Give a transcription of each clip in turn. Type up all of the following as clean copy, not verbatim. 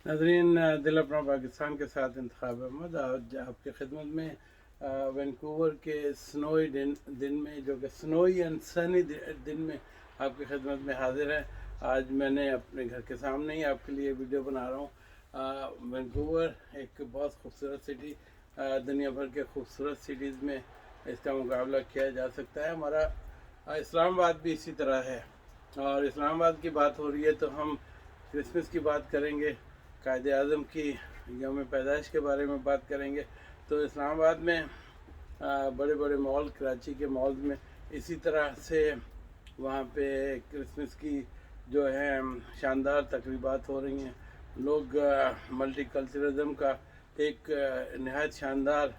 नाज़रीन, दिल अपना पाकिस्तान के साथ इंतखाब अहमद आज आपकी खिदमत में वैंकूवर के स्नोई दिन में, जो कि स्नोई एंड सनी दिन में आपकी खिदमत में हाजिर है। आज मैंने अपने घर के सामने ही आपके लिए वीडियो बना रहा हूँ। वैंकूवर एक बहुत खूबसूरत सिटी, दुनिया भर के खूबसूरत सिटीज़ में इसका मुकाबला किया जा सकता है। हमारा इस्लामाबाद भी इसी तरह है, और इस्लामाबाद की बात हो रही है तो हम क्रिसमस की बात करेंगे, कायद आज़म की यौम पैदाइश के बारे में बात करेंगे। तो इस्लामाबाद में बड़े बड़े मॉल, कराची के मॉल्स में इसी तरह से वहाँ पे क्रिसमस की जो है शानदार तकरीबात हो रही हैं। लोग मल्टी कल्चरलिज्म का एक नहायत शानदार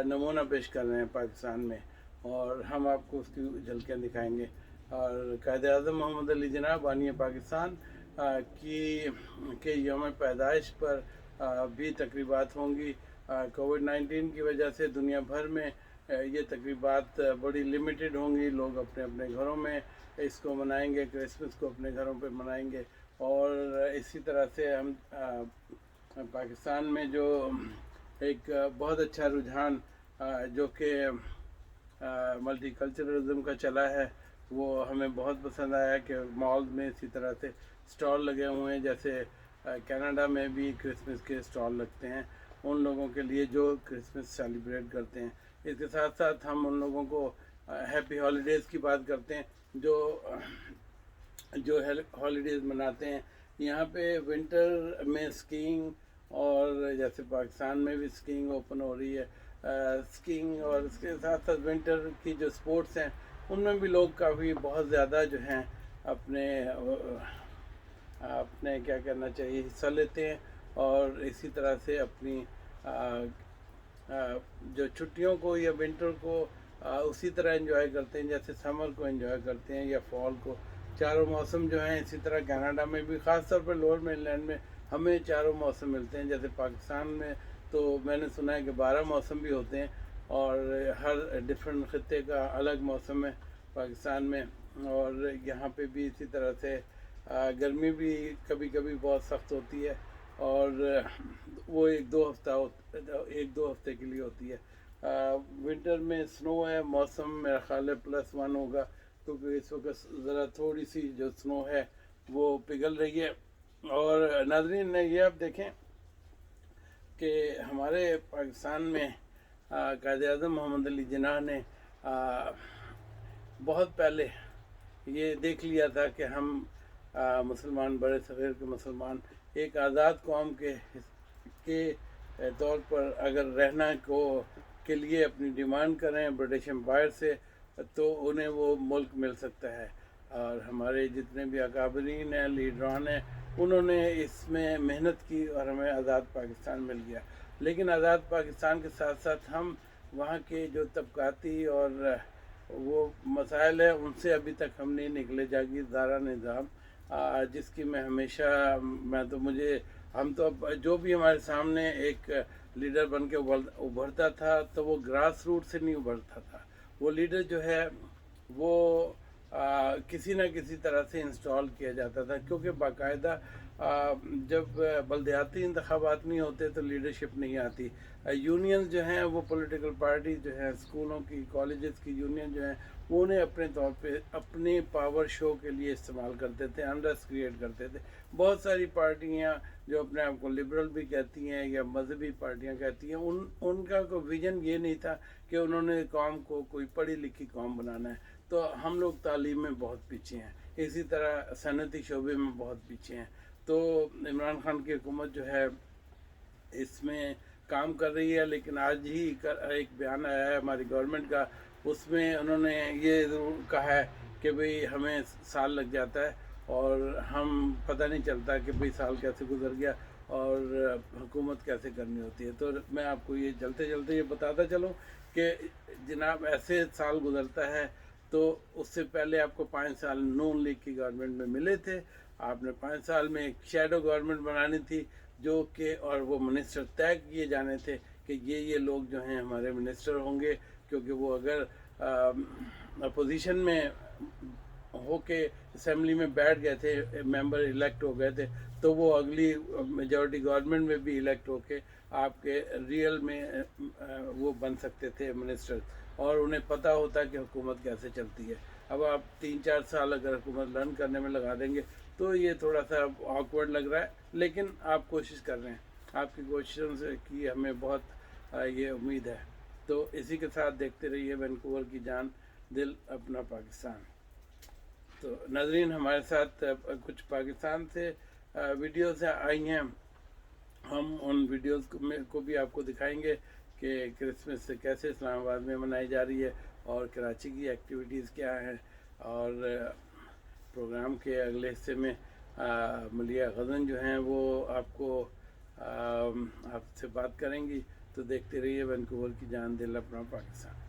नमूना पेश कर रहे हैं पाकिस्तान में, और हम आपको उसकी झलकियाँ दिखाएंगे। और कायद आज़म मोहम्मद अली जिन्ना बानी पाकिस्तान के यौम पैदाइश पर भी तकरीबात होंगी। कोविड-19 की वजह से दुनिया भर में ये तकरीबात बड़ी लिमिटेड होंगी। लोग अपने अपने घरों में इसको मनाएंगे, क्रिसमस को अपने घरों पे मनाएंगे। और इसी तरह से हम पाकिस्तान में जो एक बहुत अच्छा रुझान जो कि मल्टी कल्चरलिज्म का चला है, वो हमें बहुत पसंद आया कि मॉल में इसी तरह से स्टॉल लगे हुए हैं। जैसे कनाडा में भी क्रिसमस के स्टॉल लगते हैं उन लोगों के लिए जो क्रिसमस सेलिब्रेट करते हैं। इसके साथ साथ हम उन लोगों को हैप्पी हॉलीडेज़ की बात करते हैं जो हॉलीडेज़ मनाते हैं। यहाँ पे विंटर में स्कीइंग, और जैसे पाकिस्तान में भी स्कीइंग ओपन हो रही है, स्कीइंग, और इसके साथ साथ विंटर की जो स्पोर्ट्स हैं उनमें भी लोग काफ़ी बहुत ज़्यादा जो हैं अपने अपने क्या करना चाहिए, हिस्सा लेते हैं। और इसी तरह से अपनी जो छुट्टियों को या विंटर को उसी तरह एंजॉय करते हैं जैसे समर को एंजॉय करते हैं या फॉल को। चारों मौसम जो हैं, इसी तरह कनाडा में भी, ख़ास तौर पर लोअर मेनलैंड में हमें चारों मौसम मिलते हैं। जैसे पाकिस्तान में तो मैंने सुना है कि 12 मौसम भी होते हैं, और हर डिफरेंट खत्ते का अलग मौसम है पाकिस्तान में। और यहाँ पे भी इसी तरह से गर्मी भी कभी कभी बहुत सख्त होती है, और वो एक दो हफ्ते के लिए होती है। विंटर में स्नो है, मौसम मेरा ख्याल है +1 होगा, क्योंकि इस वक्त ज़रा थोड़ी सी जो स्नो है वो पिघल रही है। और नाज़रीन, ये आप देखें कि हमारे पाकिस्तान में कायद आज़म मोहम्मद अली जिन्ना ने बहुत पहले ये देख लिया था कि हम मुसलमान, बड़े सग़ीर के मुसलमान, एक आज़ाद कौम के तौर पर अगर रहना के लिए अपनी डिमांड करें ब्रिटिश एम्पायर से, तो उन्हें वो मुल्क मिल सकता है। और हमारे जितने भी अकाबरीन हैं, लीडरान हैं, उन्होंने इसमें मेहनत की और हमें आज़ाद पाकिस्तान मिल गया। लेकिन आज़ाद पाकिस्तान के साथ साथ हम वहाँ के जो तबकाती और वो मसाइल है उनसे अभी तक हम नहीं निकले। जागीरदारा निज़ाम जिसकी मैं हमेशा हम तो अब जो भी हमारे सामने एक लीडर बन के उभरता था तो वो ग्रास रूट से नहीं उभरता था। वो लीडर जो है वो किसी न किसी तरह से इंस्टॉल किया जाता था, क्योंकि बाकायदा जब बलदियाती इंतखाबात नहीं होते तो लीडरशिप नहीं आती। यूनियंस जो हैं, वो पॉलिटिकल पार्टी जो हैं, स्कूलों की, कॉलेजेस की यूनियन जो हैं, वो उन्हें अपने तौर पे अपने पावर शो के लिए इस्तेमाल करते थे, अनरेस्ट क्रिएट करते थे। बहुत सारी पार्टियाँ जो अपने आप को लिबरल भी कहती हैं या मजहबी पार्टियाँ कहती हैं, उनका कोई विजन ये नहीं था कि उन्होंने कौम को कोई पढ़ी लिखी कौम बनाना है। तो हम लोग तालीम में बहुत पीछे हैं, इसी तरह सनती शोबे में बहुत पीछे हैं। तो इमरान खान की हुकूमत जो है इसमें काम कर रही है। लेकिन आज ही एक बयान आया है हमारी गवर्नमेंट का, उसमें उन्होंने ये ज़रूर कहा है कि भाई हमें साल लग जाता है और हम पता नहीं चलता कि भाई साल कैसे गुजर गया और हुकूमत कैसे करनी होती है। तो मैं आपको ये चलते चलते ये बताता चलूँ कि जनाब ऐसे साल गुजरता है तो उससे पहले आपको 5 साल नून लीग की गवर्नमेंट में मिले थे। आपने 5 साल में एक शैडो गवर्नमेंट बनानी थी जो कि, और वो मिनिस्टर तय किए जाने थे कि ये लोग जो हैं हमारे मिनिस्टर होंगे, क्योंकि वो अगर अपोजिशन में हो के असम्बली में बैठ गए थे, मेंबर इलेक्ट हो गए थे, تو وہ اگلی میجورٹی گورنمنٹ میں بھی الیکٹ ہو کے آپ کے ریئل میں وہ بن سکتے تھے منسٹر، اور انہیں پتہ ہوتا کہ حکومت کیسے چلتی ہے۔ اب آپ 3-4 سال اگر حکومت لرن کرنے میں لگا دیں گے تو یہ تھوڑا سا آکورڈ لگ رہا ہے، لیکن آپ کوشش کر رہے ہیں، آپ کی کوششوں سے کی ہمیں بہت یہ امید ہے۔ تو اسی کے ساتھ دیکھتے رہیے وینکوور کی جان، دل اپنا پاکستان۔ تو ناظرین، ہمارے ساتھ کچھ پاکستان سے ویڈیوز آئی ہیں، ہم ان ویڈیوز کو بھی آپ کو دکھائیں گے کہ کرسمس کیسے اسلام آباد میں منائی جا رہی ہے اور کراچی کی ایکٹیویٹیز کیا ہیں، اور پروگرام کے اگلے حصے میں ملیہ غزن جو ہیں وہ آپ کو آپ سے بات کریں گی۔ تو دیکھتے رہیے وینکوور کی جان، دل اپنا پاکستان۔